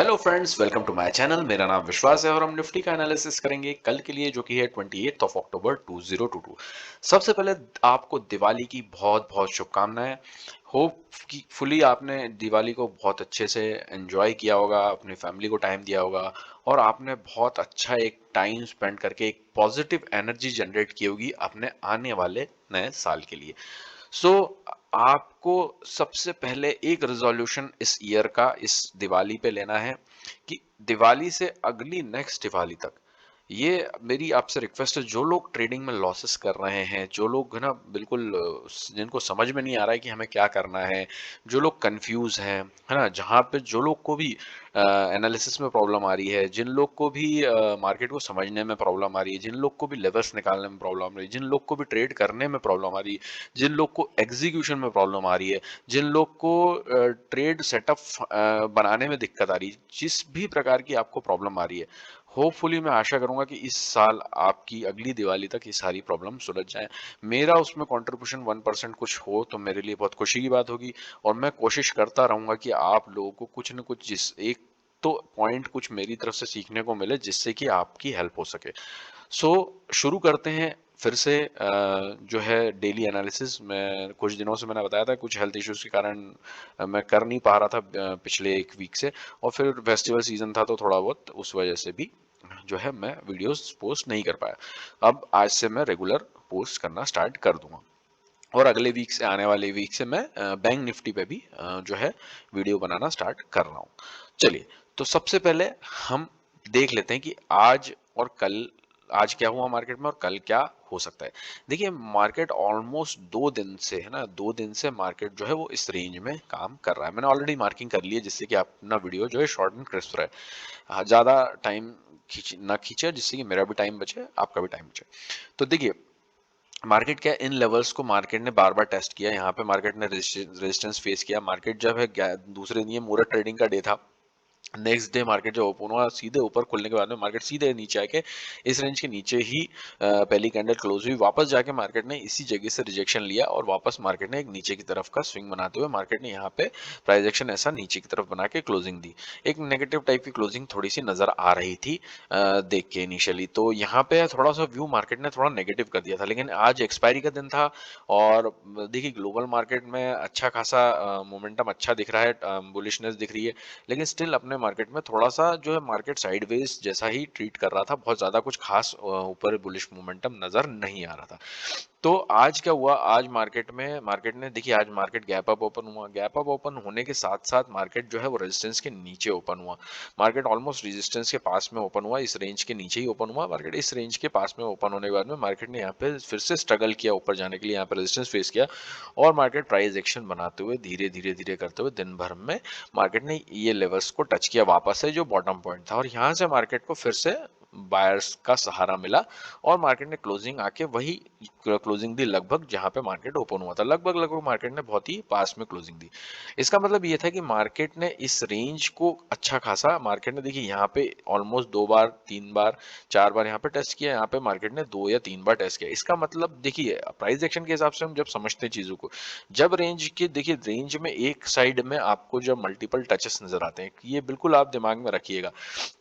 Hello friends, welcome to my channel. मेरा नाम विश्वास है और हम निफ्टी का एनालिसिस करेंगे कल के लिए, जो कि है 28 अक्टूबर 2022। सबसे पहले आपको दिवाली की बहुत बहुत शुभकामनाएं। होप कि फुली आपने दिवाली को बहुत अच्छे से एंजॉय किया होगा, अपनी फैमिली को टाइम दिया होगा और आपने बहुत अच्छा एक टाइम स्पेंड करके एक पॉजिटिव एनर्जी जनरेट की होगी अपने आने वाले नए साल के लिए। सो आपको सबसे पहले एक रिजोल्यूशन इस ईयर का इस दिवाली पे लेना है कि दिवाली से अगली नेक्स्ट दिवाली तक ये मेरी आपसे रिक्वेस्ट है। जो लोग ट्रेडिंग में लॉसेस कर रहे हैं, जो लोग है ना बिल्कुल जिनको समझ में नहीं आ रहा है कि हमें क्या करना है, जो लोग कंफ्यूज हैं, है ना, जहाँ पे जो लोग को भी एनालिसिस में प्रॉब्लम आ रही है, जिन लोग को भी मार्केट को समझने में प्रॉब्लम आ रही है, जिन लोग को भी लेवल्स निकालने में प्रॉब्लम आ रही है, जिन लोग को भी ट्रेड करने में प्रॉब्लम आ रही है, जिन लोग को एग्जीक्यूशन में प्रॉब्लम आ रही है, जिन लोग को ट्रेड सेटअप बनाने में दिक्कत आ रही है, जिस भी प्रकार की आपको प्रॉब्लम आ रही है, होपफुली मैं आशा करूंगा कि इस साल आपकी अगली दिवाली तक ये सारी प्रॉब्लम सुलझ जाए। मेरा उसमें कंट्रीब्यूशन 1% कुछ हो तो मेरे लिए बहुत खुशी की बात होगी और मैं कोशिश करता रहूंगा कि आप लोगों को कुछ न कुछ जिस एक तो पॉइंट कुछ मेरी तरफ से सीखने को मिले जिससे कि आपकी हेल्प हो सके। सो शुरू करते हैं फिर से जो है डेली एनालिसिस। मैं कुछ दिनों से मैंने बताया था कुछ हेल्थ इश्यूज के कारण मैं कर नहीं पा रहा था पिछले एक वीक से, और फिर फेस्टिवल सीजन था तो थोड़ा बहुत उस वजह से भी जो है मैं वीडियोस पोस्ट नहीं कर पाया। अब आज से मैं रेगुलर पोस्ट करना स्टार्ट कर दूंगा और अगले वीक से, आने वाले वीक से मैं बैंक निफ्टी पे भी जो है वीडियो बनाना स्टार्ट कर रहा हूँ। चलिए, तो सबसे पहले हम देख लेते हैं कि आज और कल, आज क्या हुआ मार्केट में और कल क्या हो सकता है। देखिए, मार्केट ऑलमोस्ट 2 दिन से, है ना, 2 दिन से मार्केट जो है वो इस रेंज में काम कर रहा है। मैंने ऑलरेडी मार्किंग कर ली है जिससे कि अपना वीडियो जो है शॉर्ट एंड क्रिस्प रहे, ज्यादा टाइम खींच ना खींचे, जिससे कि मेरा भी टाइम बचे, आपका भी टाइम बचे। तो देखिए, मार्केट क्या, इन लेवल्स को मार्केट ने बार बार टेस्ट किया। यहाँ पे मार्केट ने रेजिस्टेंस फेस किया। मार्केट जब है दूसरे दिन, ये मुहूर्त ट्रेडिंग का डे था, नेक्स्ट डे मार्केट जो ओपन हुआ, सीधे ऊपर खुलने के बाद में मार्केट सीधे नीचे आके इस रेंज के नीचे ही पहली कैंडल क्लोज हुई। वापस जाके मार्केट ने इसी जगह से रिजेक्शन लिया और वापस मार्केट ने एक नीचे की तरफ का स्विंग बनाते हुए मार्केट ने यहाँ पे प्राइस एक्शन ऐसा नीचे की तरफ बना के क्लोजिंग दी। एक नेगेटिव टाइप की क्लोजिंग थोड़ी सी नजर आ रही थी देख के इनिशियली, तो यहाँ पे थोड़ा सा व्यू मार्केट ने थोड़ा नेगेटिव कर दिया था। लेकिन आज एक्सपायरी का दिन था और देखिए ग्लोबल मार्केट में अच्छा खासा मोमेंटम अच्छा दिख रहा है, बुलिशनेस दिख रही है, लेकिन स्टिल अपने मार्केट में थोड़ा सा जो है मार्केट साइडवेज जैसा ही ट्रीट कर रहा था। बहुत ज्यादा कुछ खास ऊपर बुलिश मोमेंटम नजर नहीं आ रहा था। तो आज क्या हुआ, आज मार्केट में, मार्केट ने देखिए, आज मार्केट गैप अप ओपन हुआ। गैप अप ओपन होने के साथ साथ मार्केट जो है वो रेजिस्टेंस के नीचे ओपन हुआ। मार्केट ऑलमोस्ट रेजिस्टेंस के पास में ओपन हुआ, इस रेंज के नीचे ही ओपन हुआ मार्केट। इस रेंज के पास में ओपन होने के बाद में मार्केट ने यहाँ पे फिर से स्ट्रगल किया ऊपर जाने के लिए, यहाँ पे रेजिस्टेंस फेस किया और मार्केट प्राइस एक्शन बनाते हुए धीरे धीरे धीरे करते हुए दिन भर में मार्केट ने ये लेवल्स को टच किया वापस से, जो बॉटम पॉइंट था, और यहाँ से मार्केट को फिर से बायर्स का सहारा मिला और मार्केट ने क्लोजिंग आके वही क्लोजिंग दी लगभग जहां पे मार्केट ओपन हुआ था। लगभग लगभग मार्केट ने बहुत ही पास में क्लोजिंग दी। इसका मतलब ये था कि मार्केट ने इस रेंज को अच्छा खासा, मार्केट ने देखिए यहाँ पे ऑलमोस्ट 2 बार 3 बार 4 बार यहाँ पे टेस्ट किया, यहाँ पे मार्केट ने 2 या 3 बार टेस्ट किया। इसका मतलब देखिए, प्राइस एक्शन के हिसाब से हम जब समझते हैं चीजों को, जब रेंज के, देखिए रेंज में एक साइड में आपको जब मल्टीपल टचेस नजर आते हैं, ये बिल्कुल आप दिमाग में रखिएगा।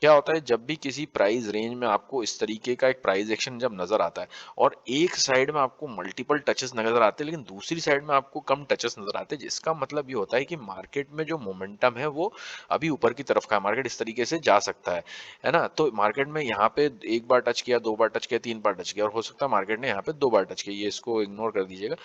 क्या होता है, जब भी किसी प्राइस रेंज में आपको इस तरीके का एक प्राइस एक्शन जब नजर आता है और एक साइड में आपको मल्टीपल टचेस नजर आते हैं लेकिन दूसरी साइड में आपको कम टचेस नजर आते हैं, जिसका मतलब ये होता है कि मार्केट में जो मोमेंटम है वो अभी ऊपर की तरफ का है, मार्केट इस तरीके से जा सकता है ना। तो मार्केट में यहाँ पे एक बार टच किया, 2 बार टच किया, 3 बार टच किया, और हो सकता है मार्केट ने यहाँ पे 2 बार टच किया, ये इसको इग्नोर कर दीजिएगा,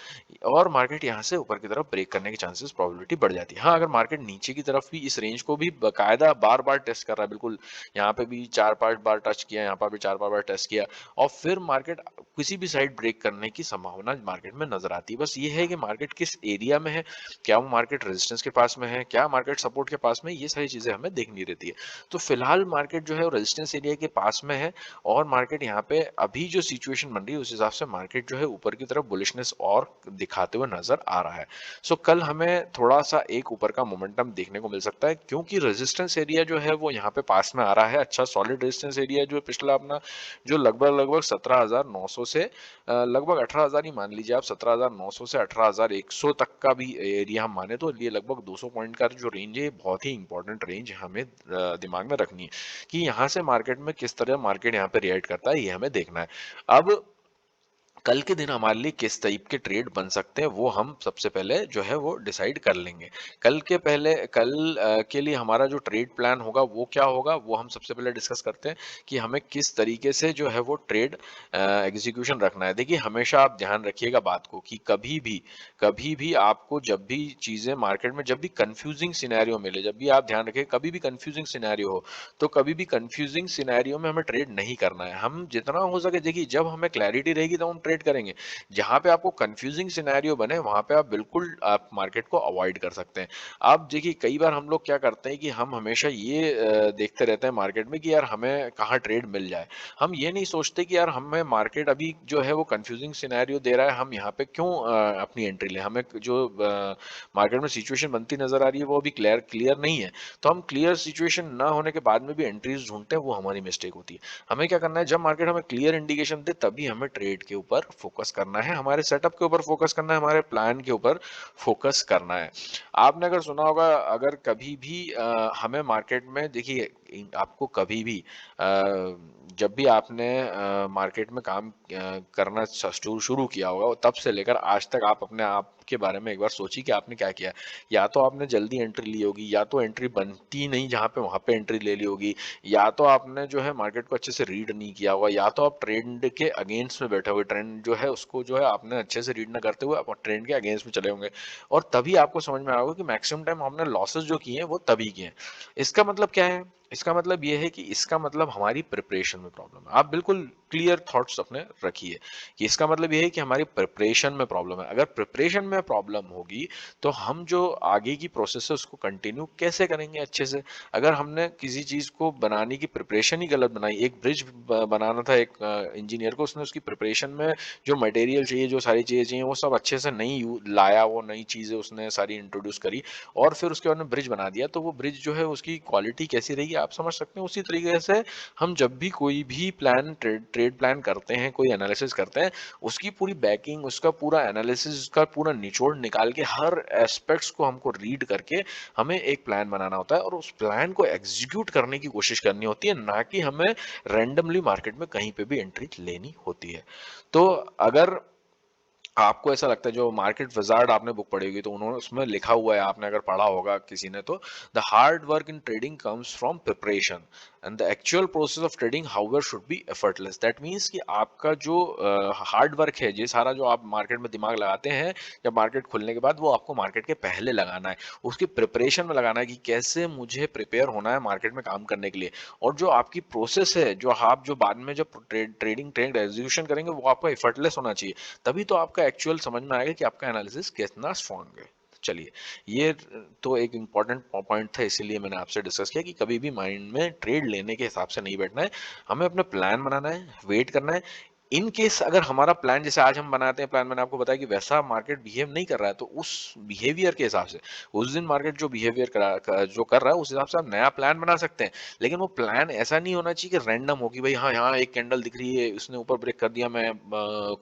और मार्केट यहाँ से ऊपर की तरफ ब्रेक करने की चांसेस, प्रोबेबिलिटी बढ़ जाती है। हाँ, अगर मार्केट नीचे की तरफ भी इस रेंज को भी बाकायदा बार बार टेस्ट कर रहा है, बिल्कुल यहाँ पे भी 4-5 बार टच किया, यहाँ पर भी 4-5 बार टेस्ट किया, और फिर मार्केट किसी भी साइड ब्रेक करने की संभावना मार्केट में नजर आती है। बस ये है कि मार्केट किस एरिया में है, क्या वो मार्केट रेजिस्टेंस के पास में है, क्या मार्केट सपोर्ट के पास में, ये सारी चीजें हमें देखनी रहती है। तो फिलहाल मार्केट जो है वो रेजिस्टेंस एरिया के पास में है और मार्केट यहाँ पे अभी जो सिचुएशन बन रही है उस हिसाब से मार्केट जो है ऊपर की तरफ बुलिशनेस और दिखाते हुए नजर आ रहा है। सो कल हमें थोड़ा सा एक ऊपर का मोमेंटम देखने को मिल सकता है, क्योंकि रेजिस्टेंस एरिया जो है वो यहाँ पे पास में आ रहा है। अच्छा सॉलिड रेजिस्टेंस एरिया जो है पिछला अपना, जो लगभग लगभग 17,900 से लगभग 18,000 ही मान लीजिए आप, 17,900 से 18,100 तक का भी एरिया हम माने तो ये लगभग 200 पॉइंट का जो रेंज है, ये बहुत ही इंपॉर्टेंट रेंज हमें दिमाग में रखनी है कि यहाँ से मार्केट में किस तरह मार्केट यहाँ पे रिएक्ट करता है, ये हमें देखना है। अब कल के दिन हमारे लिए किस टाइप के ट्रेड बन सकते हैं वो हम सबसे पहले जो है वो डिसाइड कर लेंगे। कल के लिए हमारा जो ट्रेड प्लान होगा वो क्या होगा, वो हम सबसे पहले डिस्कस करते हैं कि हमें किस तरीके से जो है वो ट्रेड एग्जीक्यूशन रखना है। देखिए, हमेशा आप ध्यान रखिएगा बात को कि कभी भी आपको जब भी चीजें मार्केट में जब भी कंफ्यूजिंग सिनेरियो मिले, जब भी आप ध्यान रखें कभी भी कंफ्यूजिंग सिनेरियो हो, तो कभी भी कंफ्यूजिंग सिनेरियो में हमें ट्रेड नहीं करना है। हम जितना हो सके, देखिए जब हमें क्लैरिटी रहेगी तो हम ट्रेड करेंगे। जहां पे आपको कंफ्यूजिंग सिनेरियो बने वहां पे आप बिल्कुल आप मार्केट को अवॉइड कर सकते हैं। आप देखिए, कई बार हम लोग क्या करते हैं कि हम हमेशा ये देखते रहते हैं मार्केट में कि यार हमें कहाँ ट्रेड मिल जाए। हम ये नहीं सोचते कि यार हमें मार्केट अभी जो है वो कंफ्यूजिंग सिनेरियो दे रहा है, हम यहाँ पे क्यों अपनी एंट्री लें। हमें जो मार्केट में सिचुएशन बनती नजर आ रही है वो अभी क्लियर नहीं है, तो हम क्लियर सिचुएशन ना होने के बाद में भी एंट्रीज ढूंढते हैं, वो हमारी मिस्टेक होती है। हमें क्या करना है, जब मार्केट हमें क्लियर इंडिकेशन दे तभी हमें ट्रेड के ऊपर फोकस करना है, हमारे सेटअप के ऊपर फोकस करना है, हमारे प्लान के ऊपर फोकस करना है। आपने अगर सुना होगा, अगर कभी भी हमें मार्केट में देखिए, आपको कभी भी जब भी आपने मार्केट में काम करना शुरू किया होगा, तब से लेकर आज तक आप अपने आप के बारे में एक बार सोचिए कि आपने क्या किया। या तो आपने जल्दी एंट्री ली होगी, या तो एंट्री बनती नहीं जहां पे वहां पे एंट्री ले ली होगी, या तो आपने जो है मार्केट को अच्छे से रीड नहीं किया होगा, या तो आप ट्रेंड के अगेंस्ट में बैठे हुए, ट्रेंड जो है उसको जो है आपने अच्छे से रीड ना करते हुए आप ट्रेंड के अगेंस्ट में चले होंगे। और तभी आपको समझ में आएगा कि मैक्सिमम टाइम आपने लॉसेस जो किए हैं वो तभी किए हैं। इसका मतलब क्या है, इसका मतलब ये है कि इसका मतलब हमारी प्रिपरेशन में प्रॉब्लम है। आप बिल्कुल क्लियर थॉट्स अपने रखिए कि इसका मतलब ये है कि हमारी प्रिपरेशन में प्रॉब्लम है। अगर प्रिपरेशन में प्रॉब्लम होगी तो हम जो आगे की प्रोसेस है उसको कंटिन्यू कैसे करेंगे अच्छे से। अगर हमने किसी चीज को बनाने की प्रिपरेशन ही गलत बनाई, एक ब्रिज बनाना था एक इंजीनियर को, उसने उसकी प्रिपरेशन में जो मटेरियल चाहिए, जो सारी चीजें चाहिए, वो सब अच्छे से नहीं लाया, वो नई चीजें उसने सारी इंट्रोड्यूस करी और फिर उसके बाद में ब्रिज बना दिया, तो वो ब्रिज जो है उसकी क्वालिटी कैसी रहेगी आप समझ सकते हैं। उसी तरीके से हम जब भी कोई भी प्लान ट्रेड प्लान करते हैं, कोई एनालिसिस करते हैं, उसकी पूरी बैकिंग, उसका पूरा एनालिसिस, उसका पूरा निचोड़ निकाल के हर एस्पेक्ट्स को हमको रीड करके हमें एक प्लान बनाना होता है और उस प्लान को एग्जीक्यूट करने की कोशिश करनी होती है, ना कि हमें रैंडमली मार्केट में कहीं पे भी एंट्री लेनी होती है। तो अगर आपको ऐसा लगता है, जो मार्केट विजार्ड आपने बुक पढ़ी होगी तो उन्होंने उसमें लिखा हुआ है, आपने अगर पढ़ा होगा किसी ने तो, the hard work in trading comes from preparation and the actual process of trading however should be effortless. That means कि आपका जो हार्ड वर्क है, ये सारा जो आप मार्केट में दिमाग लगाते हैं जब मार्केट खुलने के बाद, वो आपको मार्केट के पहले लगाना है, उसकी प्रिपरेशन में लगाना है कि कैसे मुझे प्रिपेयर होना है मार्केट में काम करने के लिए। और जो आपकी प्रोसेस है, जो आप जो बाद में जब ट्रेडिंग ट्रेड एग्जीक्यूशन करेंगे, वो आपका एफर्टलेस होना चाहिए। तभी तो आपका एक्चुअल समझ में आएगा कि आपका एनालिसिस कितना स्ट्रांग है। चलिए, ये तो एक इम्पॉर्टेंट पॉइंट था, इसीलिए मैंने आपसे डिस्कस किया कि कभी भी माइंड में ट्रेड लेने के हिसाब से नहीं बैठना है, हमें अपना प्लान बनाना है, वेट करना है। इन केस अगर हमारा प्लान, जैसे आज हम बनाते हैं प्लान, मैंने आपको बताया कि वैसा मार्केट बिहेव नहीं कर रहा है, तो उस बिहेवियर के हिसाब से, उस दिन मार्केट जो बिहेवियर जो कर रहा है उस हिसाब से आप नया प्लान बना सकते हैं। लेकिन वो प्लान ऐसा नहीं होना चाहिए कि रैंडम हो कि भाई हाँ यहाँ एक कैंडल दिख रही है, उसने ऊपर ब्रेक कर दिया मैं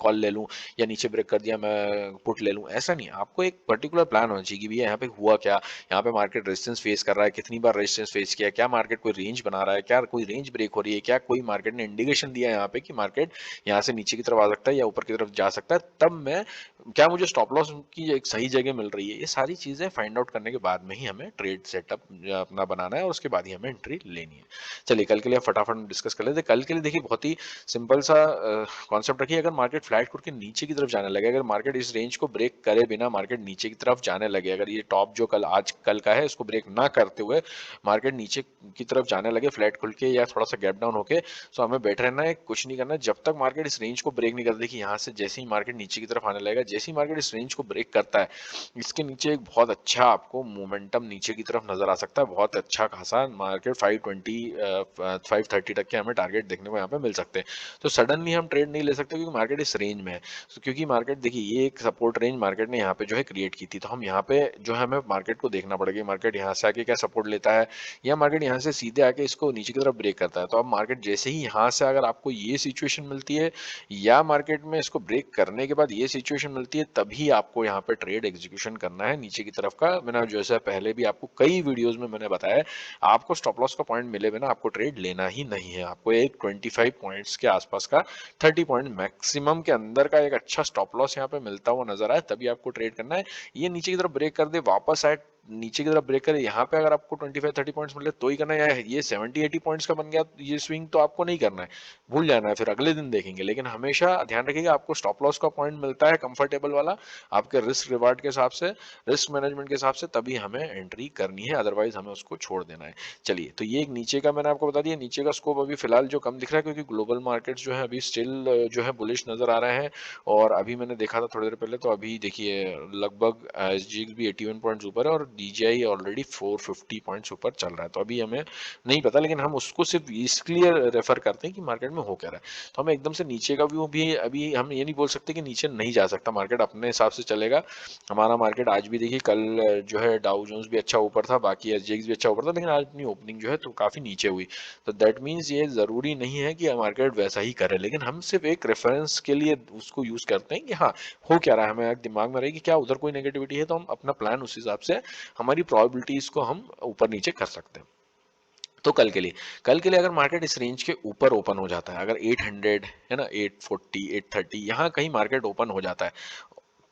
कॉल ले लूं, या नीचे ब्रेक कर दिया मैं पुट ले लूं। ऐसा नहीं, आपको एक पर्टिकुलर प्लान होना चाहिए कि भैया यहाँ पे हुआ क्या, यहाँ पे मार्केट रेजिस्टेंस फेस कर रहा है, कितनी बार रेजिस्टेंस फेस किया, क्या मार्केट कोई रेंज बना रहा है, क्या कोई रेंज ब्रेक हो रही है, क्या कोई मार्केट ने इंडिकेशन दिया है यहाँ पे कि मार्केट यहाँ से नीचे की तरफ आ सकता है या ऊपर की तरफ जा सकता है, तब मैं क्या मुझे स्टॉप लॉस की एक सही जगह मिल रही है। ये सारी चीजें फाइंड आउट करने के बाद में ही हमें ट्रेड सेटअप अपना बनाना है और उसके बाद ही हमें एंट्री लेनी है। चलिए, कल के लिए फटाफट डिस्कस कर लेते हैं। कल के लिए देखिए, बहुत ही सिंपल सा कॉन्सेप्ट रखिए। अगर मार्केट फ्लैट करके नीचे की तरफ जाने लगे, अगर मार्केट इस रेंज को ब्रेक करे बिना मार्केट नीचे की तरफ जाने लगे, अगर ये टॉप जो कल का है इसको ब्रेक ना करते हुए मार्केट नीचे की तरफ जाने लगे फ्लैट खुल के या थोड़ा सा गैप डाउन होके, तो हमें बैठ रहना है, कुछ नहीं करना है जब तक मार्केट इस रेंज को ब्रेक नहीं करता। देखिए, यहाँ से जैसे ही मार्केट नीचे की तरफ आने लगेगा, जैसे ही मार्केट इस रेंज को ब्रेक करता है, इसके नीचे एक बहुत अच्छा आपको मोमेंटम नीचे की तरफ नजर आ सकता है, बहुत अच्छा खासा मार्केट 520 530 तक के हमें टारगेट देखने को यहाँ पे मिल सकते हैं। तो सडनली हम ट्रेड नहीं ले सकते क्योंकि मार्केट इस रेंज में है। तो क्योंकि मार्केट देखिए, ये एक सपोर्ट रेंज मार्केट ने यहाँ पे जो है क्रिएट की थी, तो हम यहाँ पे जो है हमें मार्केट को देखना पड़ेगा, मार्केट यहाँ से आके क्या सपोर्ट लेता है, या मार्केट यहाँ से सीधे आके इसको नीचे की तरफ ब्रेक करता है। तो अब मार्केट जैसे ही यहाँ से अगर आपको ये सिचुएशन मिलती है है, या मार्केट में इसको ब्रेक करने के बाद ये सिचुएशन मिलती है, तभी आपको यहाँ पे ट्रेड एग्जीक्यूशन करना है नीचे की तरफ का। मैंने जैसे पहले भी आपको कई वीडियोस में मैंने बताया है, आपको स्टॉप लॉस का पॉइंट मिले बिना आपको ट्रेड लेना ही नहीं है। आपको एक 25 पॉइंट्स के आसपास का, 30 पॉइंट मैक्सिमम के अंदर का एक अच्छा स्टॉप लॉस यहाँ पे मिलता हुआ नजर आए, तभी आपको ट्रेड करना है। ये नीचे की तरफ ब्रेक कर दे, वापस आए नीचे की तरफ ब्रेक करे, यहाँ पे अगर आपको 25-30 पॉइंट्स मिले तो ही करना है। ये 70-80 पॉइंट्स का बन गया, ये स्विंग तो आपको नहीं करना है, भूल जाना है, फिर अगले दिन देखेंगे। लेकिन हमेशा ध्यान रखिएगा, आपको स्टॉप लॉस का पॉइंट मिलता है कंफर्टेबल वाला, आपके रिस्क रिवार्ड के हिसाब से, रिस्क मैनेजमेंट के हिसाब से, तभी हमें एंट्री करनी है, अदरवाइज हमें उसको छोड़ देना है। चलिए, तो ये एक नीचे का मैंने आपको बता दिया। नीचे का स्कोप अभी फिलहाल जो कम दिख रहा है, क्योंकि ग्लोबल मार्केट्स जो है अभी स्टिल जो है बुलिश नजर आ रहे हैं। और अभी मैंने देखा था थोड़ी देर पहले, तो अभी देखिए लगभग एसजीएक्स भी 81 पॉइंट्स ऊपर है और डीजीआई ऑलरेडी 450 पॉइंट्स ऊपर चल रहा है। तो अभी हमें नहीं पता, लेकिन हम उसको सिर्फ इसलिए रेफर करते हैं कि मार्केट में हो क्या रहा है। तो हमें एकदम से नीचे का व्यू भी, अभी हम ये नहीं बोल सकते कि नीचे नहीं जा सकता, मार्केट अपने हिसाब से चलेगा। हमारा मार्केट आज भी देखिए, कल जो है डाउ जोन्स भी अच्छा ऊपर था, बाकी एसजीएक्स भी अच्छा ऊपर था, लेकिन आज अपनी ओपनिंग जो है तो काफी नीचे हुई। तो दैट मीन्स ये जरूरी नहीं है कि मार्केट वैसा ही करे, लेकिन हम सिर्फ एक रेफरेंस के लिए उसको यूज करते हैं कि हाँ हो क्या रहा है, हमें दिमाग में रहे कि क्या उधर कोई नेगेटिविटी है, तो हम अपना प्लान उस हिसाब से, हमारी प्रोबेबिलिटीज को हम ऊपर नीचे कर सकते हैं। तो कल के लिए अगर मार्केट इस रेंज के ऊपर ओपन हो जाता है, अगर 800 है ना, 840 830 यहाँ कहीं मार्केट ओपन हो जाता है,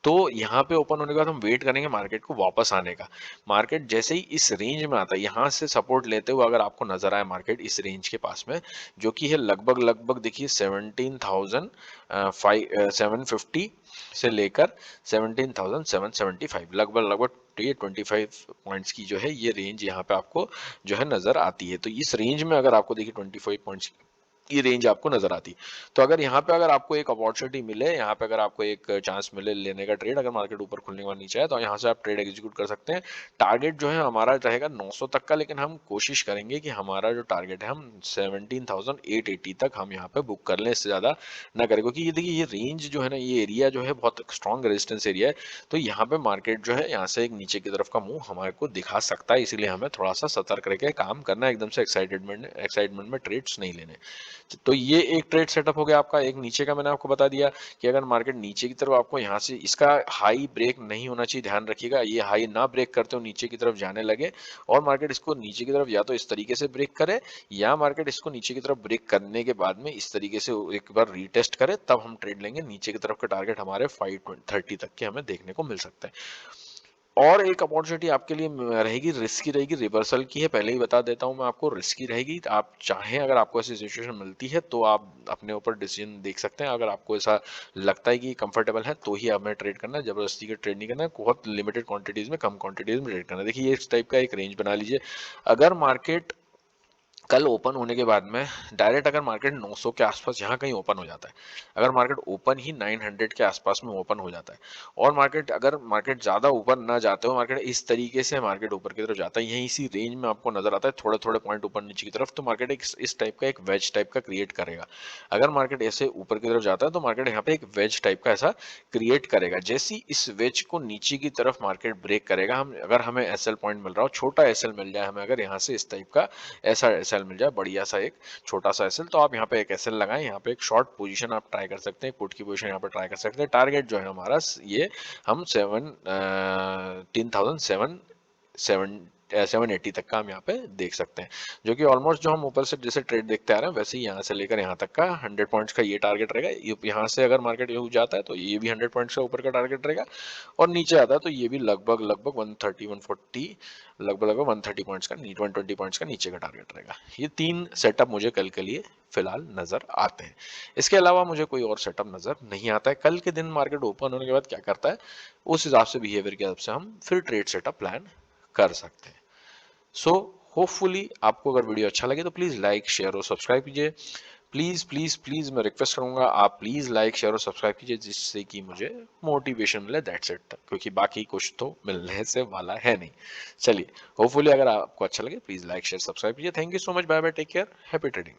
तो यहाँ पे ओपन होने के बाद हम वेट करेंगे मार्केट को वापस आने का। मार्केट जैसे ही इस रेंज में आता है, यहाँ से सपोर्ट लेते हुए अगर आपको नजर आए मार्केट इस रेंज के पास में, जो कि है लगभग लगभग देखिए 17,750 से लेकर 17,775, लगभग लगभग ये 25 पॉइंट्स की जो है ये रेंज यहाँ पे आपको जो है नजर आती है। तो इस रेंज में अगर आपको देखिए 25 पॉइंट्स ये रेंज आपको नजर आती, तो अगर यहाँ पे अगर आपको एक अपॉर्चुनिटी मिले, यहाँ पे अगर आपको एक चांस मिले लेने का ट्रेड, अगर मार्केट ऊपर खुलने के बाद नीचे है, तो यहाँ से आप ट्रेड एग्जीक्यूट कर सकते हैं। टारगेट जो है हमारा रहेगा 900 तक का, लेकिन हम कोशिश करेंगे कि हमारा जो टारगेट है हम 17,880 तक हम यहाँ पे बुक कर लें, इससे ज्यादा ना करें, क्योंकि ये देखिए ये रेंज जो है ना, ये एरिया जो है बहुत स्ट्रॉन्ग रेजिस्टेंस एरिया है। तो यहाँ पे मार्केट जो है यहाँ से एक नीचे की तरफ का मुंह हमारे को दिखा सकता है, इसीलिए हमें थोड़ा सा सतर्क रह के काम करना है, एकदम से एक्साइटमेंट में ट्रेड्स नहीं लेने। तो ये एक ट्रेड सेटअप हो गया आपका। एक नीचे का मैंने आपको बता दिया कि अगर मार्केट नीचे की तरफ, आपको यहाँ से इसका हाई ब्रेक नहीं होना चाहिए, ध्यान रखिएगा, ये हाई ना ब्रेक करते हो नीचे की तरफ जाने लगे, और मार्केट इसको नीचे की तरफ या तो इस तरीके से ब्रेक करे, या मार्केट इसको नीचे की तरफ ब्रेक करने के बाद में इस तरीके से एक बार रीटेस्ट करे, तब हम ट्रेड लेंगे। नीचे की तरफ का टारगेट हमारे 530 तक के हमें देखने को मिल सकता है। और एक अपॉर्चुनिटी आपके लिए रहेगी, रिस्की रहेगी, रिवर्सल की है, पहले ही बता देता हूं मैं आपको, रिस्की रहेगी। आप चाहें, अगर आपको ऐसी सिचुएशन मिलती है तो आप अपने ऊपर डिसीजन देख सकते हैं। अगर आपको ऐसा लगता है कि कंफर्टेबल है तो ही हमें ट्रेड करना है, जबरदस्ती का ट्रेड नहीं करना है, बहुत लिमिटेड क्वांटिटीज में, कम क्वांटिटीज में ट्रेड करना है। देखिए ये इस टाइप का एक रेंज बना लीजिए। अगर मार्केट कल ओपन होने के बाद में डायरेक्ट अगर मार्केट 900 के आसपास यहाँ कहीं ओपन हो जाता है, अगर मार्केट ओपन ही 900 के आसपास में ओपन हो जाता है, और मार्केट अगर मार्केट ज्यादा ऊपर ना जाते हो, मार्केट इस तरीके से मार्केट ऊपर की तरफ जाता है, यहीं इसी रेंज में आपको नजर आता है थोड़े थोड़े पॉइंट ऊपर नीचे की तरफ, तो मार्केट एक इस टाइप का एक वेज टाइप का क्रिएट करेगा। अगर मार्केट ऐसे ऊपर की तरफ जाता है तो मार्केट यहाँ पे एक वेज टाइप का ऐसा क्रिएट करेगा। जैसे ही इस वेज को नीचे की तरफ मार्केट ब्रेक करेगा, हम अगर हमें एसएल पॉइंट मिल रहा हो, छोटा एसएल मिल जाए हमें, अगर यहाँ से इस टाइप का ऐसा एसएल मिल जाए, बढ़िया सा एक छोटा सा एसएल, तो आप यहाँ पे एक एसएल लगाएं, यहाँ पे एक शॉर्ट पोजीशन आप ट्राई कर सकते हैं, पुट की पोजीशन यहाँ पे ट्राई कर सकते हैं। टारगेट जो है हमारा ये हम 780 तक का हम यहाँ पे देख सकते हैं, जो कि ऑलमोस्ट जो हम ऊपर से जैसे ट्रेड देखते आ रहे हैं वैसे ही यहाँ से लेकर यहाँ तक का 100 पॉइंट्स का ये टारगेट रहेगा। यहाँ से अगर मार्केट यूँ जाता है तो ये भी 100 पॉइंट्स का ऊपर का टारगेट रहेगा, और नीचे आता है तो ये भी लगभग लगभग 130 140 लगभग लगभग 130 पॉइंट्स का, 120 पॉइंट्स का नीचे का टारगेट रहेगा। ये तीन सेटअप मुझे कल के लिए फिलहाल नजर आते हैं। इसके अलावा मुझे कोई और सेटअप नजर नहीं आता है। कल के दिन मार्केट ओपन होने के बाद क्या करता है, उस हिसाब से बिहेवियर के हिसाब से हम फिर ट्रेड सेटअप प्लान कर सकते हैं। सो होपफुली आपको अगर वीडियो अच्छा लगे तो प्लीज लाइक शेयर और सब्सक्राइब कीजिए। प्लीज प्लीज प्लीज मैं रिक्वेस्ट करूंगा, आप प्लीज लाइक शेयर और सब्सक्राइब कीजिए, जिससे कि मुझे मोटिवेशन मिले, दैट्स इट, क्योंकि बाकी कुछ तो मिलने से वाला है नहीं। चलिए, होपफुली अगर आपको अच्छा लगे प्लीज लाइक शेयर सब्सक्राइब कीजिए। Thank you so much, bye bye, take care, happy trading.